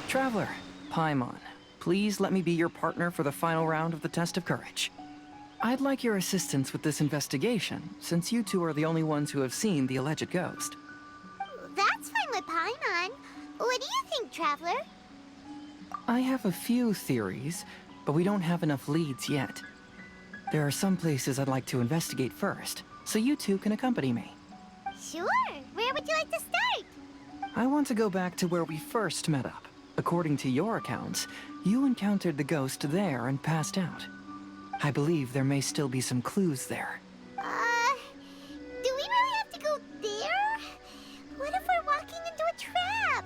Traveler, Paimon, please let me be your partner for the final round of the test of courage. I'd like your assistance with this investigation, since you two are the only ones who have seen the alleged ghost. That's fine with Paimon. What do you think, Traveler? I have a few theories, but we don't have enough leads yet. There are some places I'd like to investigate first, so you two can accompany me. Sure. Where would you like to start? I want to go back to where we first met up. According to your accounts, you encountered the ghost there and passed out. I believe there may still be some clues there. Do we really have to go there? What if we're walking into a trap?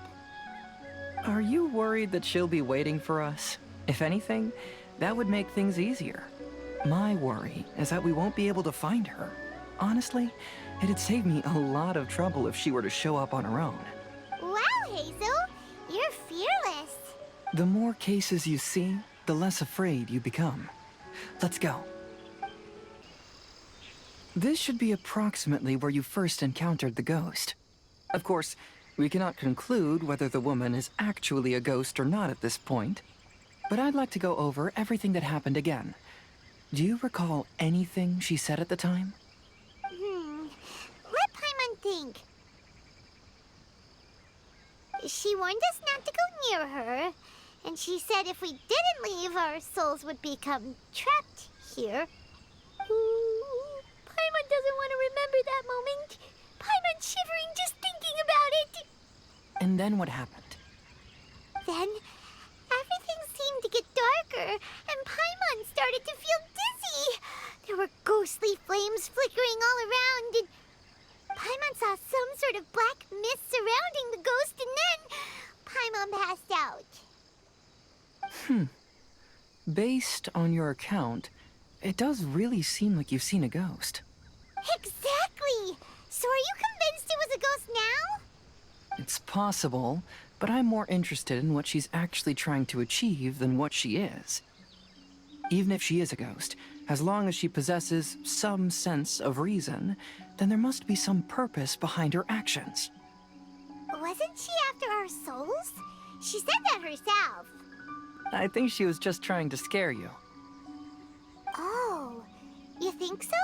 Are you worried that she'll be waiting for us? If anything, that would make things easier. My worry is that we won't be able to find her. Honestly, it'd save me a lot of trouble if she were to show up on her own. Wow, Heizo! You're fearless. The more cases you see, the less afraid you become. Let's go. This should be approximately where you first encountered the ghost. Of course, we cannot conclude whether the woman is actually a ghost or not at this point, but I'd like to go over everything that happened again. Do you recall anything she said at the time? Let Paimon think. She warned us not to go near her, and she said if we didn't leave, our souls would become trapped here. Ooh, Paimon doesn't want to remember that moment. Paimon's shivering just thinking about it. And then what happened? Then, everything seemed to get darker, and Paimon started to feel dizzy. There were ghostly flames flickering all around, and Paimon saw some sort of black mist surrounding the ghost, and then Paimon passed out. Based on your account, it does really seem like you've seen a ghost. Exactly! So are you convinced it was a ghost now? It's possible, but I'm more interested in what she's actually trying to achieve than what she is. Even if she is a ghost, as long as she possesses some sense of reason, then there must be some purpose behind her actions. Wasn't she after our souls? She said that herself. I think she was just trying to scare you. Oh, you think so?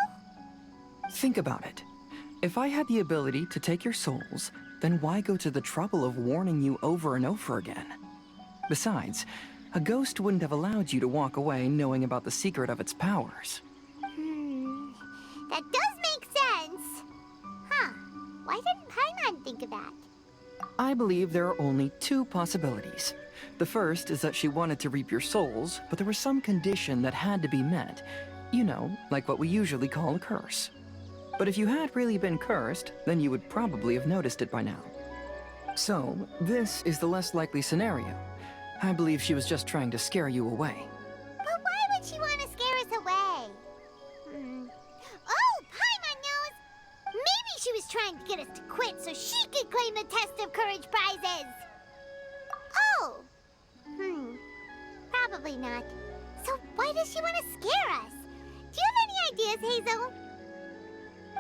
Think about it. If I had the ability to take your souls, then why go to the trouble of warning you over and over again? Besides, a ghost wouldn't have allowed you to walk away knowing about the secret of its powers. That does make sense. Huh, why didn't Paimon think of that? I believe there are only two possibilities. The first is that she wanted to reap your souls, but there was some condition that had to be met. You know, like what we usually call a curse. But if you had really been cursed, then you would probably have noticed it by now. So, this is the less likely scenario. I believe she was just trying to scare you away. But why would she want to scare us away? Oh, Paimon knows! Maybe she was trying to get us to quit so she could claim the Test of Courage prizes! Oh! Probably not. So why does she want to scare us? Do you have any ideas, Heizo?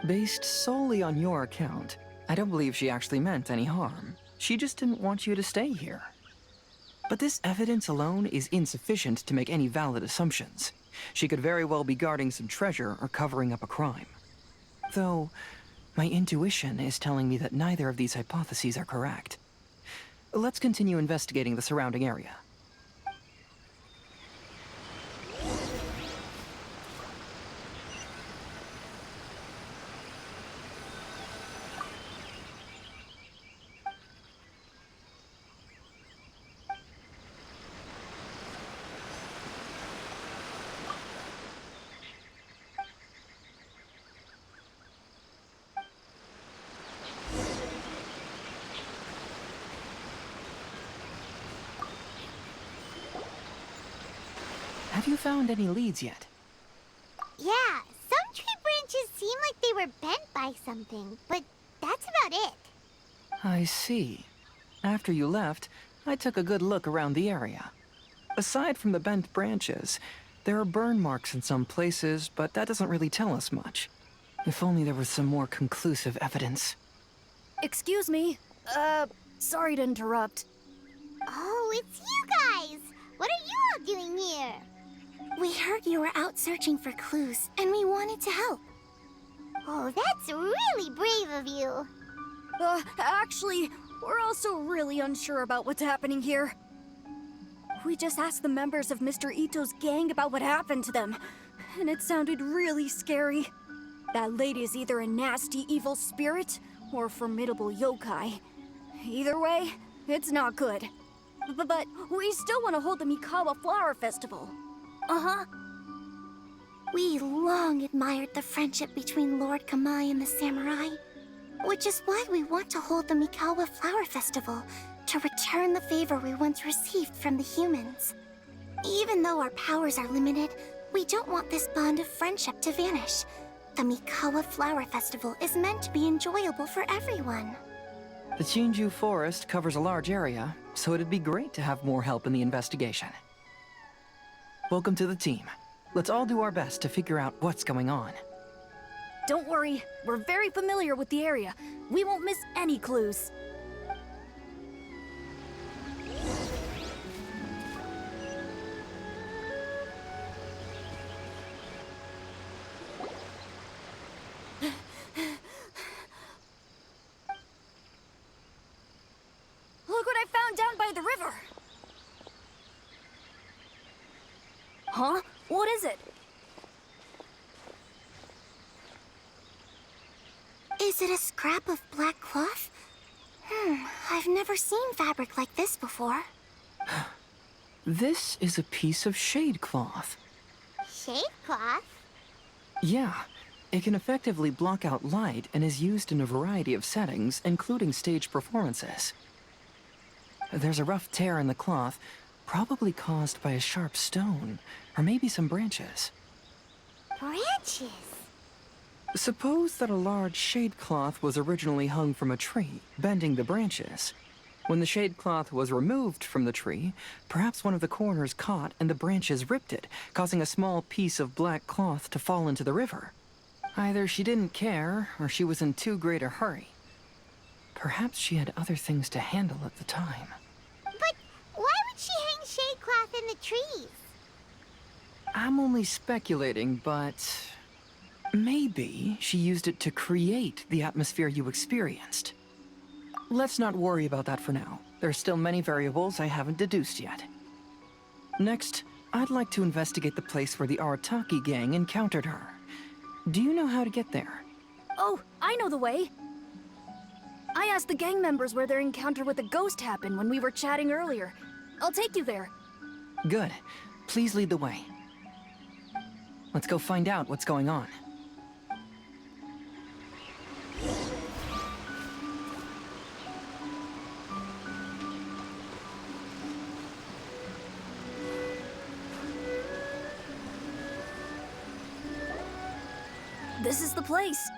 Based solely on your account, I don't believe she actually meant any harm. She just didn't want you to stay here. But this evidence alone is insufficient to make any valid assumptions. She could very well be guarding some treasure or covering up a crime. Though, my intuition is telling me that neither of these hypotheses are correct. Let's continue investigating the surrounding area. Have you found any leads yet? Yeah, some tree branches seem like they were bent by something, but that's about it. I see. After you left, I took a good look around the area. Aside from the bent branches, there are burn marks in some places, but that doesn't really tell us much. If only there was some more conclusive evidence. Excuse me. Sorry to interrupt. Oh, Oh, it's you guys! What are you all doing here? We heard you were out searching for clues, and we wanted to help. Oh, that's really brave of you. Actually, we're also really unsure about what's happening here. We just asked the members of Mr. Itto's gang about what happened to them, and it sounded really scary. That lady is either a nasty evil spirit or a formidable yokai. Either way, it's not good. But we still want to hold the Mikawa Flower Festival. Uh-huh. We long admired the friendship between Lord Kamai and the samurai, which is why we want to hold the Mikawa Flower Festival, to return the favor we once received from the humans. Even though our powers are limited, we don't want this bond of friendship to vanish. The Mikawa Flower Festival is meant to be enjoyable for everyone. The Chinju Forest covers a large area, so it'd be great to have more help in the investigation. Welcome to the team. Let's all do our best to figure out what's going on. Don't worry, we're very familiar with the area. We won't miss any clues. Look what I found down by the river! Huh? What is it? Is it a scrap of black cloth? I've never seen fabric like this before. This is a piece of shade cloth. Shade cloth? Yeah, it can effectively block out light and is used in a variety of settings, including stage performances. There's a rough tear in the cloth, probably caused by a sharp stone, or maybe some branches. Branches? Suppose that a large shade cloth was originally hung from a tree, bending the branches. When the shade cloth was removed from the tree, perhaps one of the corners caught and the branches ripped it, causing a small piece of black cloth to fall into the river. Either she didn't care, or she was in too great a hurry. Perhaps she had other things to handle at the time. But why would she hang shade cloth in the trees? I'm only speculating, but maybe she used it to create the atmosphere you experienced. Let's not worry about that for now. There's still many variables I haven't deduced yet. Next, I'd like to investigate the place where the Arataki gang encountered her. Do you know how to get there? Oh, I know the way. I asked the gang members where their encounter with the ghost happened when we were chatting earlier. I'll take you there. Good. Please lead the way. Let's go find out what's going on. This is the place.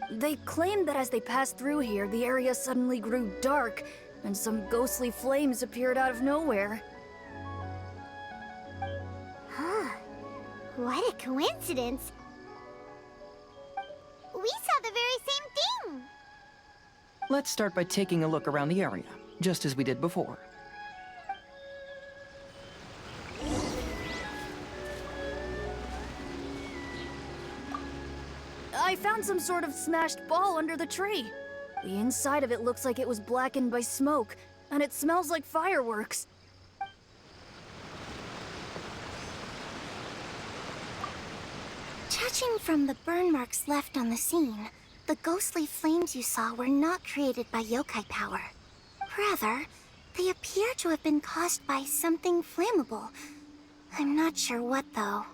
They claimed that as they passed through here, the area suddenly grew dark, and some ghostly flames appeared out of nowhere. Huh. What a coincidence. We saw the very same thing. Let's start by taking a look around the area, just as we did before. I found some sort of smashed ball under the tree. The inside of it looks like it was blackened by smoke, and it smells like fireworks. Judging from the burn marks left on the scene, the ghostly flames you saw were not created by yokai power. Rather, they appear to have been caused by something flammable. I'm not sure what, though.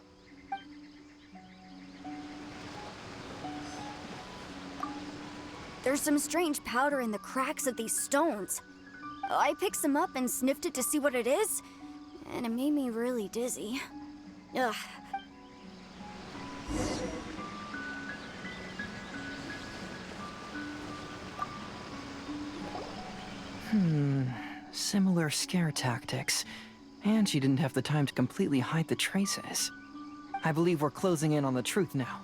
There's some strange powder in the cracks of these stones. I picked some up and sniffed it to see what it is, and it made me really dizzy. Ugh. Similar scare tactics. And she didn't have the time to completely hide the traces. I believe we're closing in on the truth now.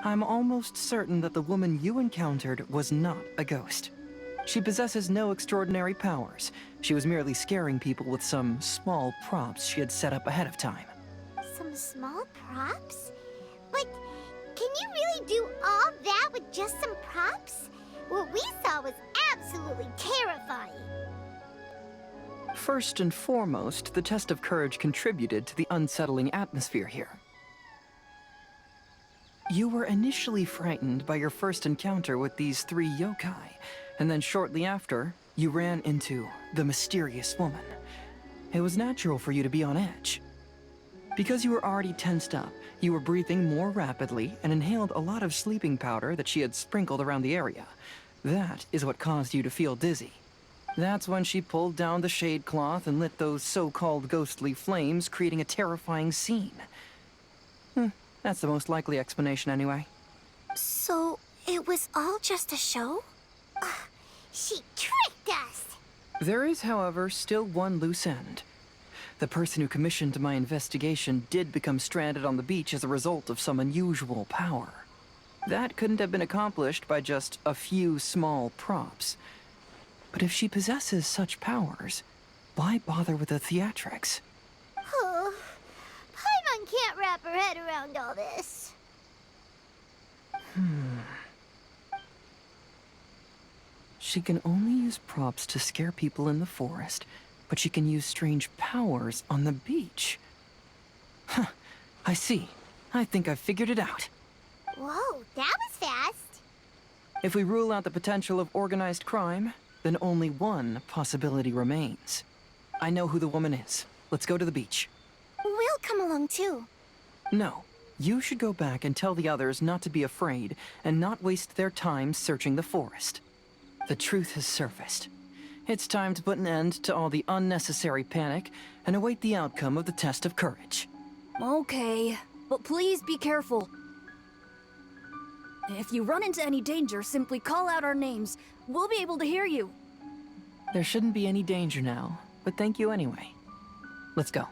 I'm almost certain that the woman you encountered was not a ghost. She possesses no extraordinary powers. She was merely scaring people with some small props she had set up ahead of time. Some small props? But can you really do all that with just some props? What we saw was absolutely terrifying. First and foremost, the test of courage contributed to the unsettling atmosphere here. You were initially frightened by your first encounter with these 3 yokai, and then shortly after, you ran into the mysterious woman. It was natural for you to be on edge. Because you were already tensed up, you were breathing more rapidly and inhaled a lot of sleeping powder that she had sprinkled around the area. That is what caused you to feel dizzy. That's when she pulled down the shade cloth and lit those so-called ghostly flames, creating a terrifying scene. That's the most likely explanation anyway. So, it was all just a show? She tricked us! There is, however, still one loose end. The person who commissioned my investigation did become stranded on the beach as a result of some unusual power. That couldn't have been accomplished by just a few small props. But if she possesses such powers, why bother with the theatrics? Oh, Paimon can't wrap her head around all this. She can only use props to scare people in the forest, but she can use strange powers on the beach. Huh, I see. I think I've figured it out. Whoa, that was fast. If we rule out the potential of organized crime, then only one possibility remains. I know who the woman is. Let's go to the beach. We'll come along too. No, you should go back and tell the others not to be afraid and not waste their time searching the forest. The truth has surfaced. It's time to put an end to all the unnecessary panic and await the outcome of the test of courage. Okay, but please be careful. If you run into any danger, simply call out our names. We'll be able to hear you. There shouldn't be any danger now, but thank you anyway. Let's go.